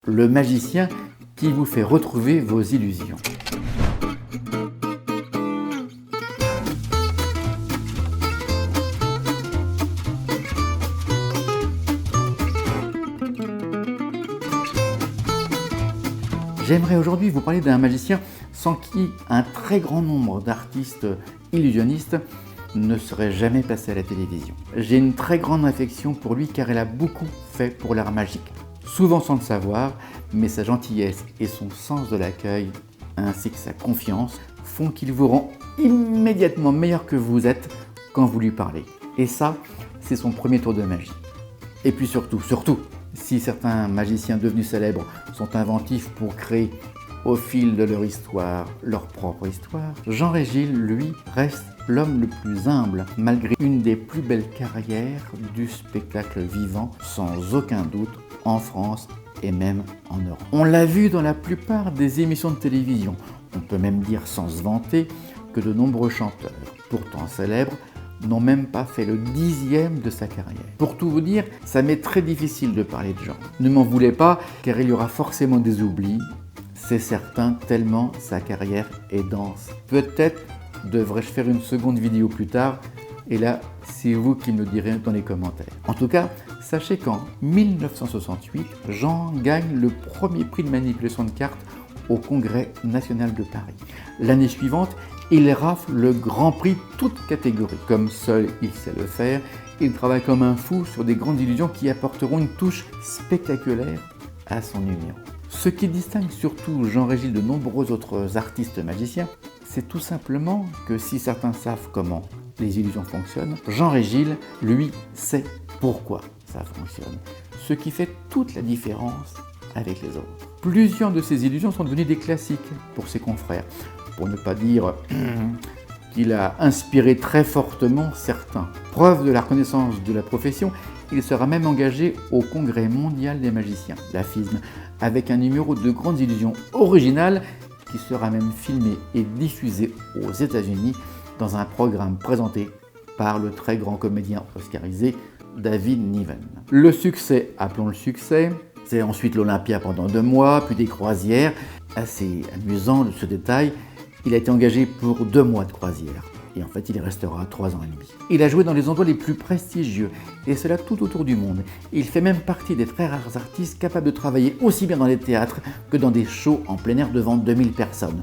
le magicien qui vous fait retrouver vos illusions. J'aimerais aujourd'hui vous parler d'un magicien sans qui un très grand nombre d'artistes illusionnistes ne seraient jamais passés à la télévision. J'ai une très grande affection pour lui car il a beaucoup fait pour l'art magique. Souvent sans le savoir, mais sa gentillesse et son sens de l'accueil, ainsi que sa confiance, font qu'il vous rend immédiatement meilleur que vous êtes quand vous lui parlez. Et ça, c'est son premier tour de magie. Et puis surtout, si certains magiciens devenus célèbres sont inventifs pour créer au fil de leur histoire, leur propre histoire, Jean Régil, lui, reste l'homme le plus humble, malgré une des plus belles carrières du spectacle vivant, sans aucun doute, en France et même en Europe. On l'a vu dans la plupart des émissions de télévision, on peut même dire sans se vanter que de nombreux chanteurs, pourtant célèbres, n'ont même pas fait le 10e de sa carrière. Pour tout vous dire, ça m'est très difficile de parler de Jean. Ne m'en voulez pas, car il y aura forcément des oublis, c'est certain, tellement sa carrière est dense. Peut-être devrais-je faire une seconde vidéo plus tard, et là, c'est vous qui me le direz dans les commentaires. En tout cas, sachez qu'en 1968, Jean gagne le premier prix de manipulation de cartes au Congrès national de Paris. L'année suivante, il rafle le Grand Prix toute catégorie. Comme seul il sait le faire, il travaille comme un fou sur des grandes illusions qui apporteront une touche spectaculaire à son numéro. Ce qui distingue surtout Jean Régil de nombreux autres artistes magiciens, c'est tout simplement que si certains savent comment les illusions fonctionnent, Jean Régil, lui, sait pourquoi ça fonctionne. Ce qui fait toute la différence avec les autres. Plusieurs de ces illusions sont devenues des classiques pour ses confrères, pour ne pas dire qu'il a inspiré très fortement certains. Preuve de la reconnaissance de la profession, il sera même engagé au Congrès mondial des magiciens, la FISM, avec un numéro de grandes illusions originales qui sera même filmé et diffusé aux États-Unis dans un programme présenté par le très grand comédien oscarisé David Niven. Le succès, appelons le succès, c'est ensuite l'Olympia pendant 2 mois, puis des croisières. Assez amusant ce détail, il a été engagé pour 2 mois de croisière. Et en fait, il y restera 3 ans et demi. Il a joué dans les endroits les plus prestigieux, et cela tout autour du monde. Il fait même partie des très rares artistes capables de travailler aussi bien dans les théâtres que dans des shows en plein air devant 2000 personnes,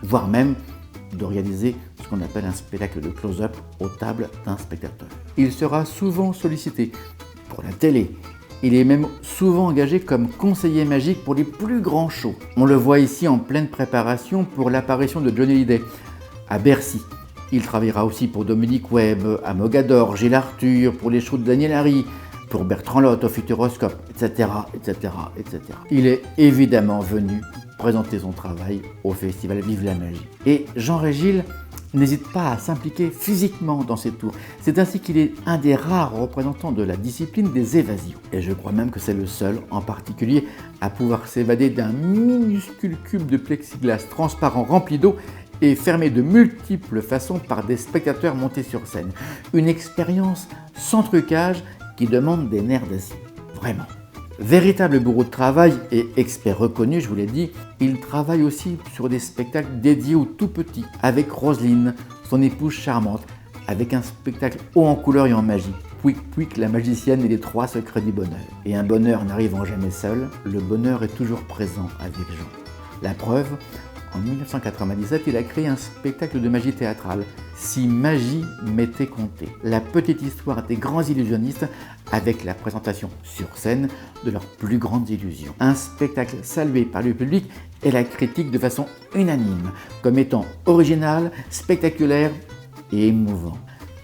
voire même de réaliser ce qu'on appelle un spectacle de close-up aux tables d'un spectateur. Il sera souvent sollicité pour la télé. Il est même souvent engagé comme conseiller magique pour les plus grands shows. On le voit ici en pleine préparation pour l'apparition de Johnny Hallyday à Bercy. Il travaillera aussi pour Dominique Webb, à Mogador, Gilles Arthur, pour les shows de Daniel Harry, pour Bertrand Lotte au Futuroscope, etc., etc., etc. Il est évidemment venu présenter son travail au festival Vive la Magie. Et Jean Régil n'hésite pas à s'impliquer physiquement dans ses tours. C'est ainsi qu'il est un des rares représentants de la discipline des évasions. Et je crois même que c'est le seul, en particulier, à pouvoir s'évader d'un minuscule cube de plexiglas transparent rempli d'eau et fermé de multiples façons par des spectateurs montés sur scène. Une expérience sans trucage qui demande des nerfs d'acier. Vraiment. Véritable bourreau de travail et expert reconnu, je vous l'ai dit, il travaille aussi sur des spectacles dédiés aux tout petits, avec Roselyne, son épouse charmante, avec un spectacle haut en couleur et en magie. Pouic Pouic, la magicienne et les 3 secrets du bonheur. Et un bonheur n'arrivant jamais seul, le bonheur est toujours présent avec Jean. La preuve, en 1997, il a créé un spectacle de magie théâtrale, Si magie m'était comptée, la petite histoire des grands illusionnistes avec la présentation sur scène de leurs plus grandes illusions. Un spectacle salué par le public et la critique de façon unanime, comme étant original, spectaculaire et émouvant.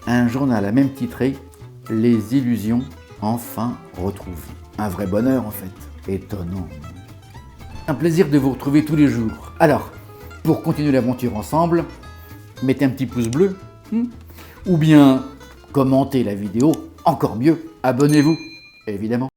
Un journal a même titré « Les illusions enfin retrouvées ». Un vrai bonheur en fait, étonnant. Un plaisir de vous retrouver tous les jours. Alors, pour continuer l'aventure ensemble, mettez un petit pouce bleu, ou bien commentez la vidéo, encore mieux, abonnez-vous, évidemment.